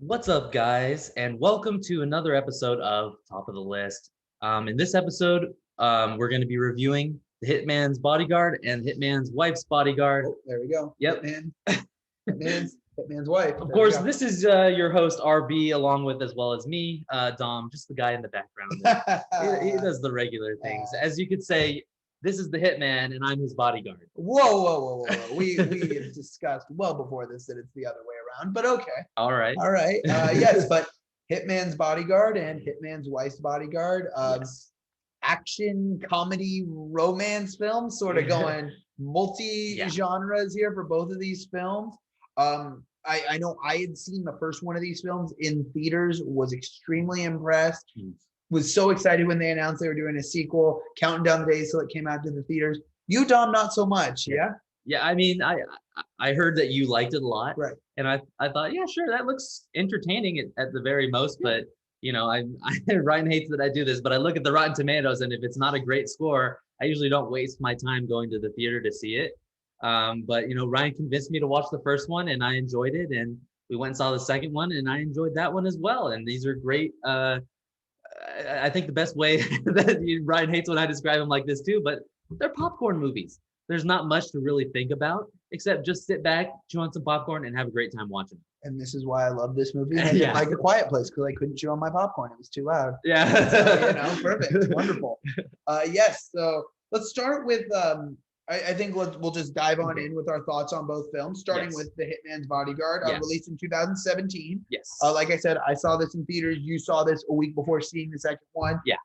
What's up, guys, and welcome to another episode of Top of the List. In this episode, we're going to be reviewing the Hitman's Bodyguard and Hitman's Wife's Bodyguard. Oh, there we go. Yep. Hitman's wife. Of course, this is your host, RB, along with as well as me, Dom, just the guy in the background. He does the regular things. As you could say, this is the Hitman, and I'm his bodyguard. Whoa. We have discussed well before this that it's the other way around, but okay. All right. Yes, but Hitman's Bodyguard and Hitman's Wife's Bodyguard. Yes. Action, comedy, romance films, sort of going multi-genres here for both of these films. I know I had seen the first one of these films in theaters, was extremely impressed. Was so excited when they announced they were doing a sequel, counting down the days till it came out to the theaters. You, Dom, not so much, yeah? Yeah, I mean, I heard that you liked it a lot, Right? And I thought, yeah, sure, that looks entertaining at the very most. But you know, Ryan hates that I do this, but I look at the Rotten Tomatoes, and if it's not a great score, I usually don't waste my time going to the theater to see it. But you know, Ryan convinced me to watch the first one, and I enjoyed it, and we went and saw the second one, and I enjoyed that one as well. And these are great. I think the best way that Ryan hates when I describe them like this too, but they're popcorn movies. There's not much to really think about except just sit back, chew on some popcorn, and have a great time watching it. And this is why I love this movie. And I didn't like A Quiet Place because I couldn't chew on my popcorn. It was too loud. Yeah. So, perfect. Wonderful. Yes. So let's start with, I think we'll just dive on in with our thoughts on both films, starting with The Hitman's Bodyguard, released in 2017. Yes. Like I said, I saw this in theaters. You saw this a week before seeing the second one. Yeah.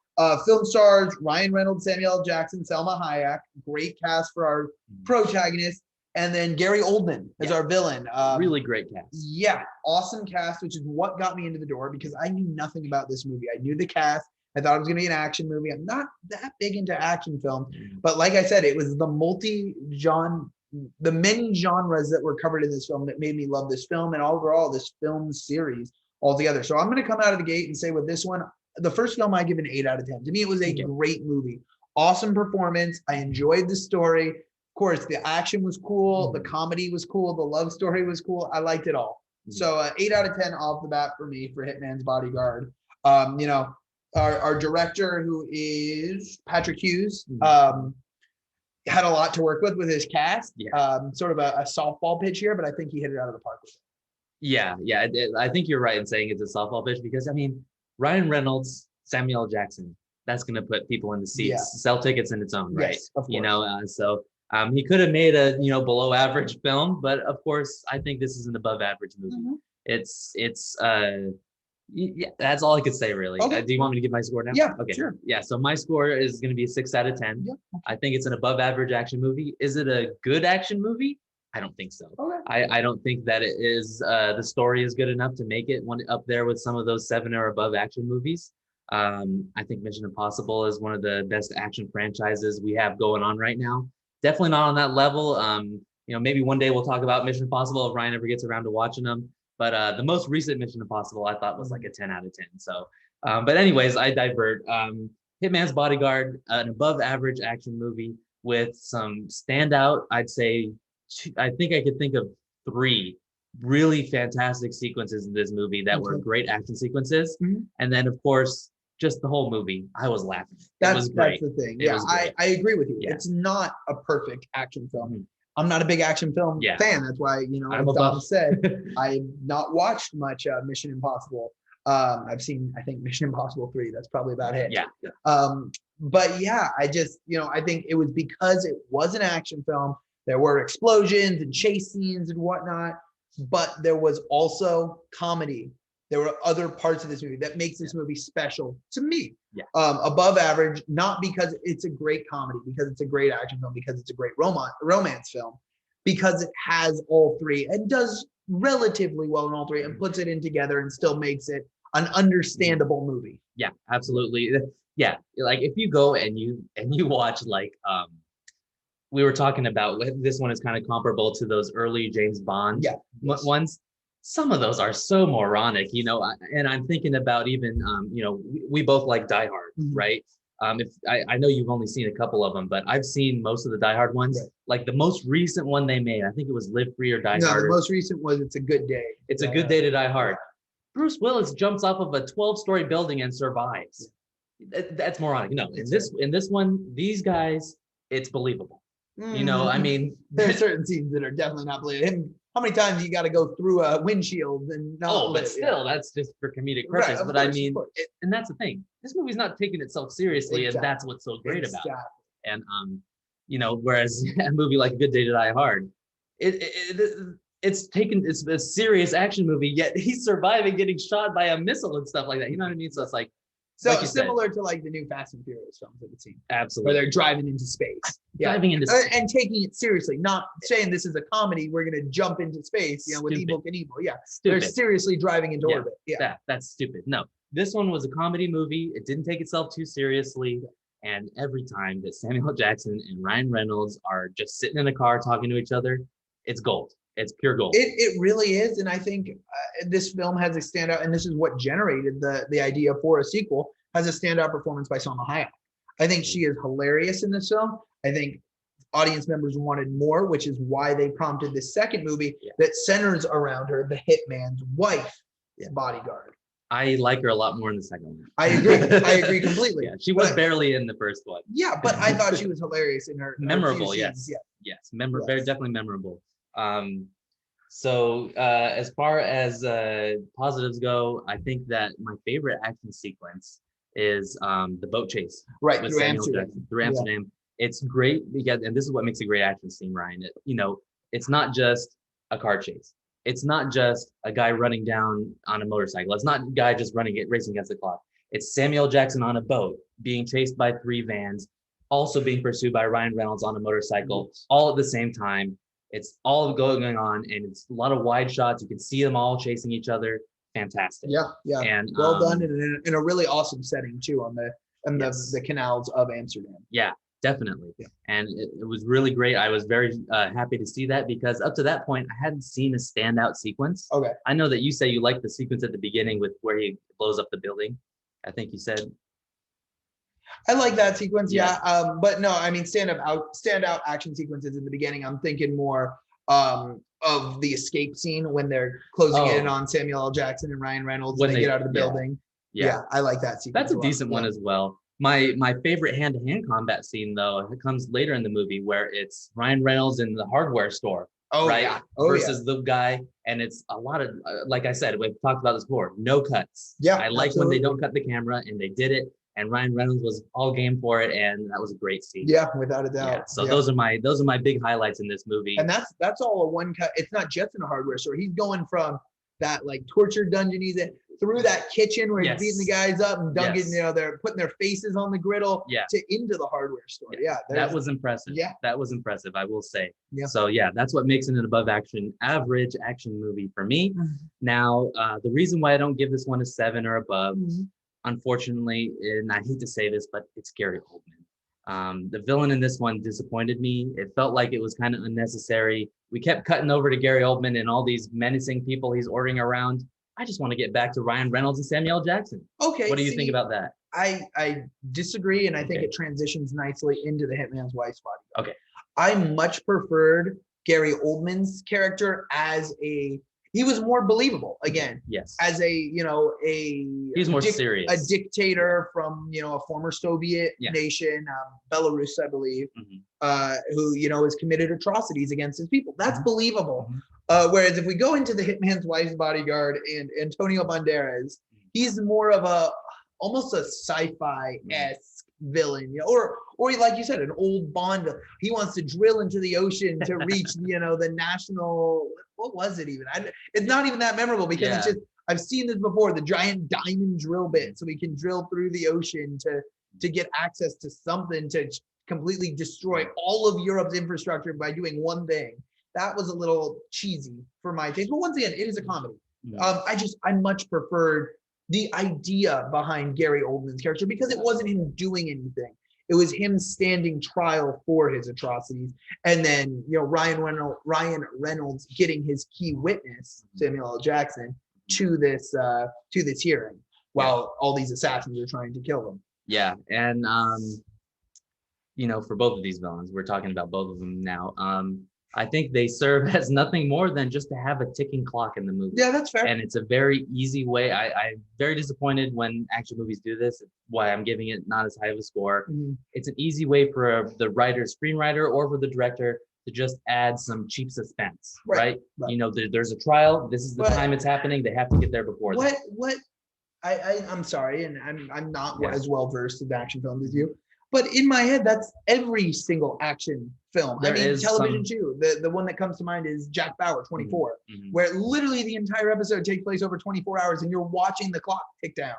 Film stars Ryan Reynolds, Samuel L. Jackson, Selma Hayek. Great cast for our protagonist. And then Gary Oldman as our villain. Really great cast. Yeah, awesome cast, which is what got me into the door because I knew nothing about this movie. I knew the cast. I thought it was going to be an action movie. I'm not that big into action films, but like I said, it was the many genres that were covered in this film that made me love this film and overall this film series altogether. So I'm going to come out of the gate and say with this one, the first film I give an 8 out of 10. To me, it was a great movie. Awesome performance. I enjoyed the story. Of course, the action was cool. The comedy was cool. The love story was cool. I liked it all. So 8 out of 10 off the bat for me for Hitman's Bodyguard. Our director, who is Patrick Hughes, had a lot to work with his cast. Sort of a softball pitch here, but I think he hit it out of the park with it. Yeah. I think you're right in saying it's a softball pitch because, I mean, Ryan Reynolds, Samuel L. Jackson, that's going to put people in the seats, sell tickets in its own right. Yes, of course. You know, so he could have made a, below average film, but of course, I think this is an above average movie. It's that's all I could say, really. Okay. Do you want me to give my score now? Yeah, okay. Sure. Yeah, so my score is going to be a 6 out of 10. Yeah. I think it's an above average action movie. Is it a good action movie? I don't think so. Okay. I don't think that it is. The story is good enough to make it one up there with some of those 7 or above action movies. I think Mission Impossible is one of the best action franchises we have going on right now. Definitely not on that level. Maybe one day we'll talk about Mission Impossible if Ryan ever gets around to watching them. But the most recent Mission Impossible I thought was like a 10 out of 10. So, but anyways, I divert. Hitman's Bodyguard, an above average action movie with some standout, I'd say, I think I could think of 3 really fantastic sequences in this movie that were great action sequences. And then, of course, just the whole movie, I was laughing. That's the thing. I agree with you. Yeah. It's not a perfect action film. I'm not a big action film fan. That's why, as Dom said, I've not watched much Mission Impossible. I've seen, I think, Mission Impossible 3. That's probably about it. Yeah. But yeah, I just, I think it was because it was an action film. There were explosions and chase scenes and whatnot, but there was also comedy. There were other parts of this movie that makes this movie special to me. Yeah. Above average, not because it's a great comedy, because it's a great action film, because it's a great romance film, because it has all 3 and does relatively well in all 3 and puts it in together and still makes it an understandable movie. Yeah, absolutely. Yeah, like if you go and you watch like we were talking about, this one is kind of comparable to those early James Bond ones. Some of those are so moronic, and I'm thinking about even, we both like Die Hard, right? If I know you've only seen a couple of them, but I've seen most of the Die Hard ones. Right. Like the most recent one they made, I think it was Live Free or Die Hard. No, the most recent was It's a Good Day. It's a Good Day to Die Hard. Bruce Willis jumps off of a 12-story building and survives. That's moronic. No, in this one, these guys, it's believable. You know, I mean, there are certain scenes that are definitely not believable. How many times you got to go through a windshield and not but still, that's just for comedic purpose. But I mean, and that's the thing. This movie's not taking itself seriously, and that's what's so great about it. And you know, whereas a movie like A Good Day to Die Hard, it's a serious action movie, yet he's surviving getting shot by a missile and stuff like that. You know what I mean? So it's like, similar to like the new Fast and Furious films that we've seen. Absolutely. Where they're driving into space. Driving into space. And taking it seriously, not saying this is a comedy, we're gonna jump into space, you know, with Evil Knievel. Yeah. Stupid. They're seriously driving into orbit. Yeah. That's stupid. No. This one was a comedy movie. It didn't take itself too seriously. And every time that Samuel L. Jackson and Ryan Reynolds are just sitting in a car talking to each other, it's gold. It's pure gold. It really is, and I think this film has a standout, and this is what generated the idea for a sequel. Has a standout performance by Salma Hayek. I think she is hilarious in this film. I think audience members wanted more, which is why they prompted this second movie that centers around her, the Hitman's wife, bodyguard. I like her a lot more in the second one. I agree. I agree completely. She was barely in the first one. Yeah, but I thought she was hilarious in her. Memorable, yes. Very definitely memorable. So as far as positives go, I think that my favorite action sequence is the boat chase. Right, with through Samuel Amsterdam. Jackson, through Amsterdam. It's great because, and this is what makes a great action scene, Ryan. It's not just a car chase. It's not just a guy running down on a motorcycle. It's not a guy just racing against the clock. It's Samuel Jackson on a boat being chased by 3 vans, also being pursued by Ryan Reynolds on a motorcycle, all at the same time. It's all going on, and it's a lot of wide shots. You can see them all chasing each other. Fantastic. Yeah. And well done, and in a really awesome setting too, on the canals of Amsterdam. Yeah, definitely. Yeah. And it was really great. I was very happy to see that, because up to that point, I hadn't seen a standout sequence. Okay. I know that you say you like the sequence at the beginning with where he blows up the building. I think you said. I like that sequence, but no, I mean standout action sequences in the beginning. I'm thinking more of the escape scene when they're closing in on Samuel L. Jackson and Ryan Reynolds when they get out of the building. Yeah, I like that sequence. That's a decent one as well. My favorite hand-to-hand combat scene, though, it comes later in the movie, where it's Ryan Reynolds in the hardware store. Versus the guy, and it's a lot of like I said, we've talked about this before. No cuts. Yeah, I like when they don't cut the camera, and they did it. And Ryan Reynolds was all game for it, and that was a great scene. Yeah, without a doubt. Yeah, so those are my big highlights in this movie. And that's all a one cut. It's not just in a hardware store. He's going from that like torture dungeon he's in through that kitchen where he's beating the guys up and dunking, they're putting their faces on the griddle to into the hardware store. Yeah, that was impressive. Yeah, that was impressive, I will say. Yeah. So that's what makes it an average action movie for me. Now, the reason why I don't give this one a 7 or above. Unfortunately, and I hate to say this, but it's Gary Oldman. The villain in this one disappointed me. It felt like it was kind of unnecessary. We kept cutting over to Gary Oldman and all these menacing people he's ordering around. I just want to get back to Ryan Reynolds and Samuel L. Jackson. Okay. What do you think about that? I disagree, and I think it transitions nicely into the Hitman's wife's body. Okay. I much preferred Gary Oldman's character as he was more believable again. Yes. As he's more serious. A dictator from a former Soviet nation, Belarus, I believe, who has committed atrocities against his people. That's believable. Whereas if we go into the Hitman's wife's bodyguard and Antonio Banderas, he's more of almost a sci-fi-esque villain, or like you said, an old Bond villain. He wants to drill into the ocean to reach the national. What was it even? It's not even that memorable because it's just, I've seen this before, the giant diamond drill bit, so we can drill through the ocean to get access to something to completely destroy all of Europe's infrastructure by doing one thing. That was a little cheesy for my taste, but once again, it is a comedy. I much preferred the idea behind Gary Oldman's character because it wasn't him doing anything. It was him standing trial for his atrocities, and then Ryan Reynolds getting his key witness, Samuel L. Jackson, to this hearing while all these assassins are trying to kill him. Yeah, and for both of these villains, we're talking about both of them now. I think they serve as nothing more than just to have a ticking clock in the movie. Yeah, that's fair. And it's a very easy way. I'm very disappointed when action movies do this. It's why I'm giving it not as high of a score. It's an easy way for the writer, screenwriter, or for the director to just add some cheap suspense, right? You know, there's a trial. This is the time it's happening. They have to get there before. I'm sorry, and I'm not as well versed in action films as you, but in my head, that's every single action film. I mean, television too. The one that comes to mind is Jack Bauer, 24, where literally the entire episode takes place over 24 hours, and you're watching the clock tick down.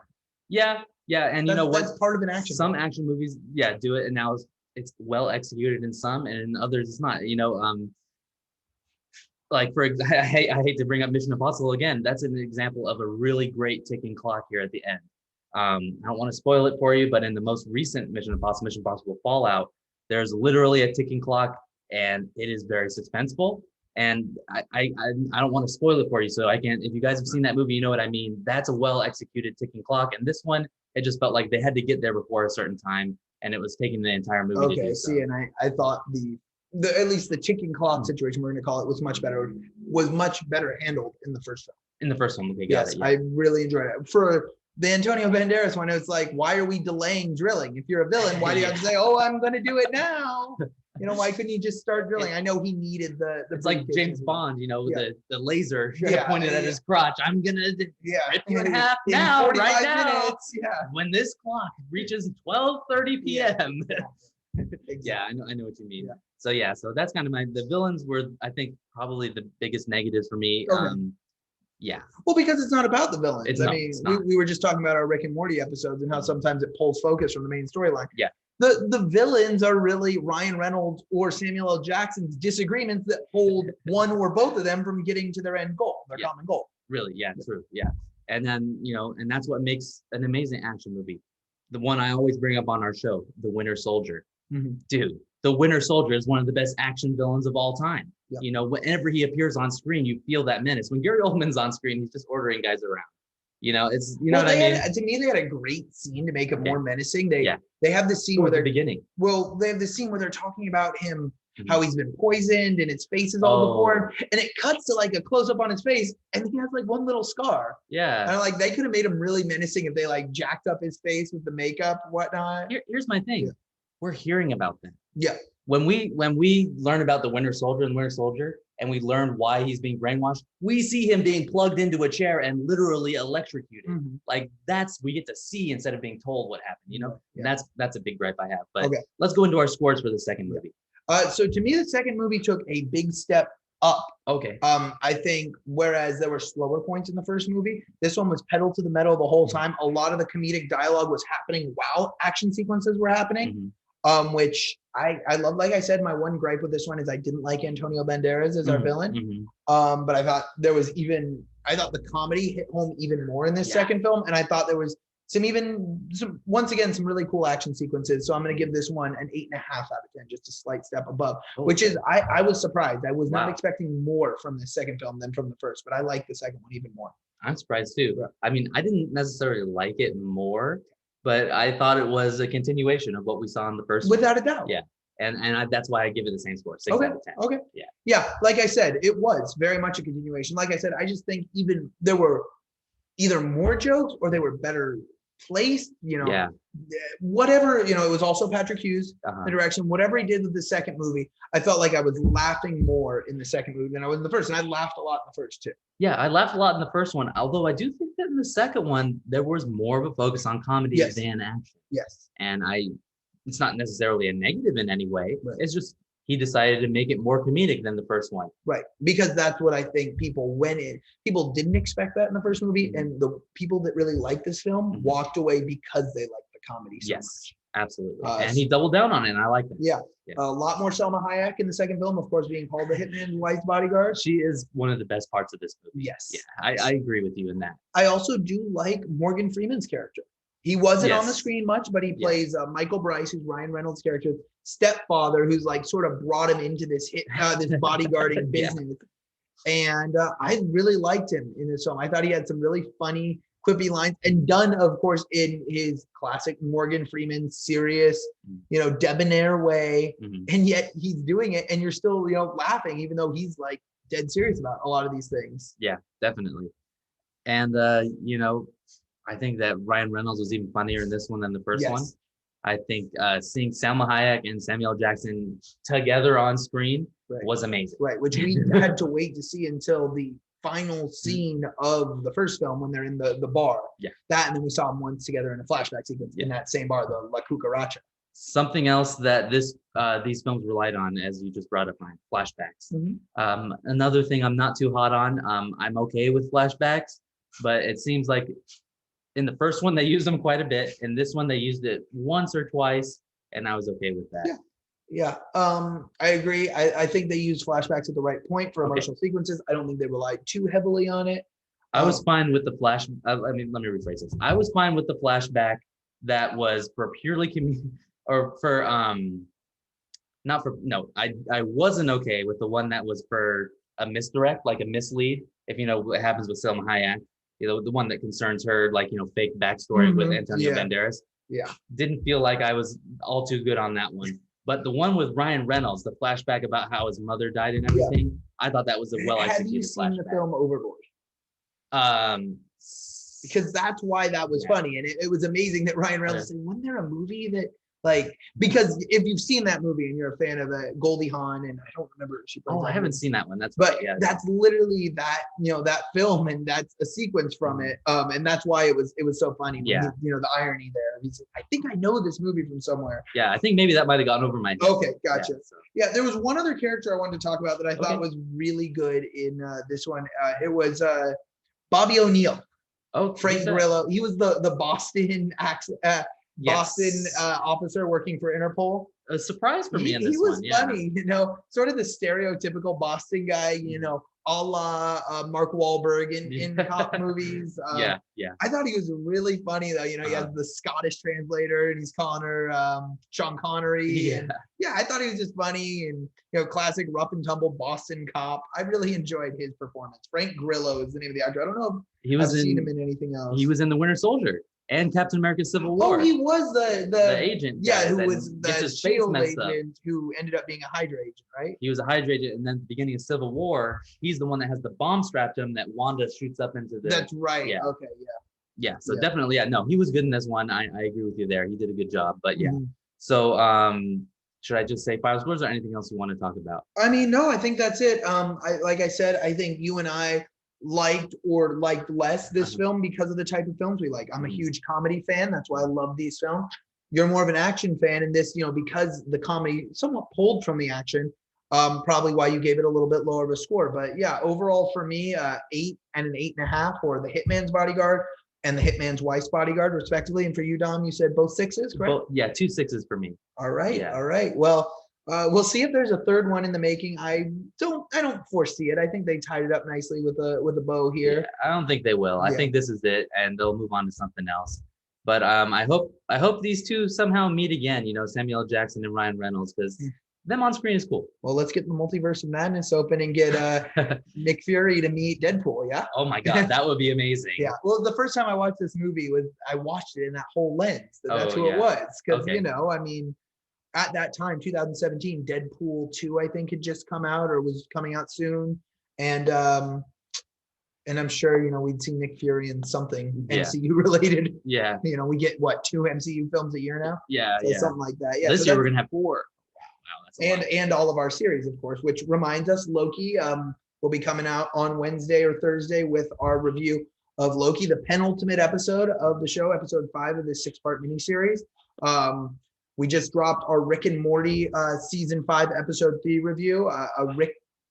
Yeah, and you know what? That's part of an action. Some action movies, do it, and now it's well executed in some, and in others it's not. You know, like I hate to bring up Mission Impossible again. That's an example of a really great ticking clock here at the end. I don't want to spoil it for you, but in the most recent Mission Impossible Fallout, there's literally a ticking clock, and it is very suspenseful. And I don't want to spoil it for you, so I can't. If you guys have seen that movie, you know what I mean. That's a well executed ticking clock, and this one, it just felt like they had to get there before a certain time, and it was taking the entire movie to do so. And I thought the at least the ticking clock situation, we're going to call it, was much better handled in the first film. In the first one, I really enjoyed it. For the Antonio Banderas one, it's like, why are we delaying drilling? If you're a villain, why do you have to say, "Oh, I'm going to do it now"? You know, why couldn't you just start drilling? I know he needed the it's like James Bond, you know, the laser pointed at his crotch. I'm gonna rip you in half now, right now. Minutes, when this clock reaches 12:30 p.m. Yeah, I know what you mean. So that's kind of the villains were, I think, probably the biggest negatives for me. Well, because it's not about the villains. I mean, we were just talking about our Rick and Morty episodes and how sometimes it pulls focus from the main storyline. The villains are really Ryan Reynolds or Samuel L. Jackson's disagreements that hold one or both of them from getting to their end goal, their common goal. Really, true, And then, you know, and that's what makes an amazing action movie. The one I always bring up on our show, The Winter Soldier. Dude, The Winter Soldier is one of the best action villains of all time. You know, whenever he appears on screen, you feel that menace. When Gary Oldman's on screen, he's just ordering guys around. You know, it's know what I mean. To me, they had a great scene to make it more menacing. They have this scene where they're beginning. Well, they have this scene where they're talking about him, how he's been poisoned, and his face is all deformed, and it cuts to like a close up on his face, and he has like one little scar. And like they could have made him really menacing if they like jacked up his face with the makeup, whatnot. Here's my thing: we're hearing about them. When we learn about the Winter Soldier and Winter Soldier, and we learn why he's being brainwashed, we see him being plugged into a chair and literally electrocuted. Like we get to see instead of being told what happened, you know? And that's a big gripe I have. But let's go into our scores for the second movie. So to me, the second movie took a big step up. I think whereas there were slower points in the first movie, this one was pedal to the metal the whole time. A lot of the comedic dialogue was happening while action sequences were happening. Which I love. Like I said, my one gripe with this one is I didn't like Antonio Banderas as our villain. But I thought the comedy hit home even more in this second film, and I thought there was some really cool action sequences. So I'm going to give this one an 8.5 out of 10, just a slight step above. Which is I was surprised. I was not expecting more from the second film than from the first, but I like the second one even more. I'm surprised too. I mean, I didn't necessarily like it more, but I thought it was a continuation of what we saw in the first Without a doubt. And that's why I give it the same score, 6 out of 10. Like I said, it was very much a continuation. Like I said, I just think even there were either more jokes or they were better placed, you know. Whatever, you know, it was also Patrick Hughes, the direction. Whatever he did with the second movie, I felt like I was laughing more in the second movie than I was in the first. And I laughed a lot in the first too. I laughed a lot in the first one, although I do think that in the second one, there was more of a focus on comedy than action. And it's not necessarily a negative in any way. It's just he decided to make it more comedic than the first one. Because that's what I think people didn't expect that in the first movie. And the people that really liked this film walked away because they liked the comedy so much. Absolutely. And he doubled down on it, and I like that. A lot more Selma Hayek in the second film, of course, being called the Hitman's Bodyguard. She is one of the best parts of this movie. I agree with you in that. I also do like Morgan Freeman's character. He wasn't on the screen much, but he plays Michael Bryce, who's Ryan Reynolds' character, stepfather, who's like sort of brought him into this this bodyguarding business. And I really liked him in this film. I thought he had some really funny quippy lines, and done, of course, in his classic Morgan Freeman serious, debonair way. And yet he's doing it, and you're still, laughing, even though he's like dead serious about a lot of these things. Yeah, definitely. And I think that Ryan Reynolds was even funnier in this one than the first one. I think seeing Salma Hayek and Samuel Jackson together on screen was amazing. Right, which we had to wait to see until the final scene of the first film when they're in the bar. Yeah. That, and then we saw them once together in a flashback sequence in that same bar, the La Cucaracha. Something else that these films relied on, as you just brought up, mine, flashbacks. Another thing I'm not too hot on. I'm okay with flashbacks, but it seems like in the first one they used them quite a bit. In this one they used it once or twice, and I was okay with that. Yeah, I agree. I think they used flashbacks at the right point for emotional sequences. I don't think they relied too heavily on it. I was fine with the let me rephrase this. I was fine with the flashback that was for purely I wasn't okay with the one that was for a misdirect, like a mislead. If you know what happens with Selma Hayek, the one that concerns her, like, fake backstory with Antonio Banderas. Yeah. Didn't feel like I was all too good on that one. But the one with Ryan Reynolds, the flashback about how his mother died and everything, I thought that was a well-executed flashback. Have you seen the film Overboard? Because that's why that was funny. And it was amazing that Ryan Reynolds said, wasn't there a movie that, because if you've seen that movie and you're a fan of Goldie Hawn, and I don't remember if she plays. I haven't seen that one. That's that's literally that, that film, and that's a sequence from it. And that's why it was so funny. Yeah. The irony there. He's like, I think I know this movie from somewhere. Yeah, I think maybe that might have gone over my head. Okay, gotcha. Yeah, there was one other character I wanted to talk about that I thought was really good in this one. It was Bobby ONeil. Oh, Frank Grillo. He was the Boston Boston officer working for Interpol. A surprise for me in this one. He was funny, sort of the stereotypical Boston guy, a la Mark Wahlberg in cop movies. Yeah. I thought he was really funny though. He has the Scottish translator, and he's calling her Sean Connery. And I thought he was just funny, and classic rough and tumble Boston cop. I really enjoyed his performance. Frank Grillo is the name of the actor. I don't know if I've seen him in anything else. He was in The Winter Soldier and Captain America: Civil War. Oh, he was the agent. Yeah, who was the SHIELD agent who ended up being a Hydra agent, right? He was a Hydra agent, and then at the beginning of Civil War, he's the one that has the bomb strapped to him that Wanda shoots up into the. That's right. Yeah. Okay. Yeah. So definitely, no, he was good in this one. I agree with you there. He did a good job. But yeah. Mm-hmm. So should I just say final scores or anything else you want to talk about? I mean, no, I think that's it. Like I said, I think you and I liked less this film because of the type of films we like. I'm a huge comedy fan. That's why I love these films. You're more of an action fan, and this, because the comedy somewhat pulled from the action, probably why you gave it a little bit lower of a score. But yeah, overall for me, 8 and an 8.5 for the Hitman's Bodyguard and the Hitman's Wife's Bodyguard, respectively. And for you, Dom, you said both 6s, correct? 2 6s for me. All right. All right. Well, we'll see if there's a third one in the making. I don't foresee it. I think they tied it up nicely with a bow here. Yeah, I don't think they will. I think this is it, and they'll move on to something else. But I hope these two somehow meet again. Samuel Jackson and Ryan Reynolds, because them on screen is cool. Well, let's get the Multiverse of Madness open and get Nick Fury to meet Deadpool. Yeah. Oh my God, that would be amazing. Yeah. Well, the first time I watched this movie I watched it in that whole lens. That's who it was, because I mean. At that time, 2017, Deadpool 2, I think, had just come out or was coming out soon. And I'm sure, we'd see Nick Fury in something MCU related. Yeah. We get 2 MCU films a year now? Yeah. So something like that. Yeah. This year we're going to have 4. Wow. That's and all of our series, of course, which reminds us, Loki will be coming out on Wednesday or Thursday with our review of Loki, the penultimate episode of the show, episode 5 of this 6-part miniseries. We just dropped our Rick and Morty season 5 episode 3 review, a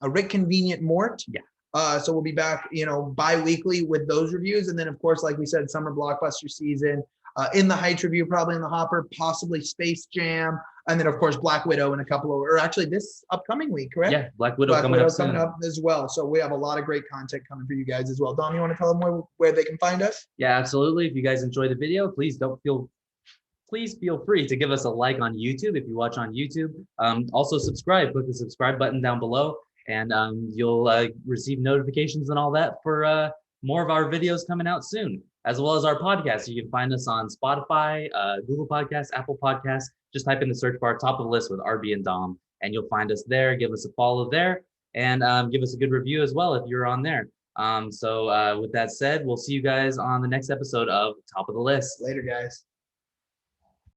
Rick Convenient Mort. Yeah. So we'll be back, bi-weekly with those reviews, and then of course, like we said, summer blockbuster season. In the Heights review, probably in the hopper, possibly Space Jam, and then of course Black Widow in a couple of, or actually this upcoming week, correct? Yeah, Black Widow coming up as well. So we have a lot of great content coming for you guys as well. Dom, you want to tell them where they can find us? Yeah, absolutely. If you guys enjoyed the video, please feel free to give us a like on YouTube if you watch on YouTube. Also subscribe, click the subscribe button down below, and you'll receive notifications and all that for more of our videos coming out soon. as well as our podcast. You can find us on Spotify, Google Podcasts, Apple Podcasts. Just type in the search bar, top of the list with RB and Dom, and you'll find us there. Give us a follow there, and give us a good review as well if you're on there. So with that said, we'll see you guys on the next episode of Top of the List. Later, guys.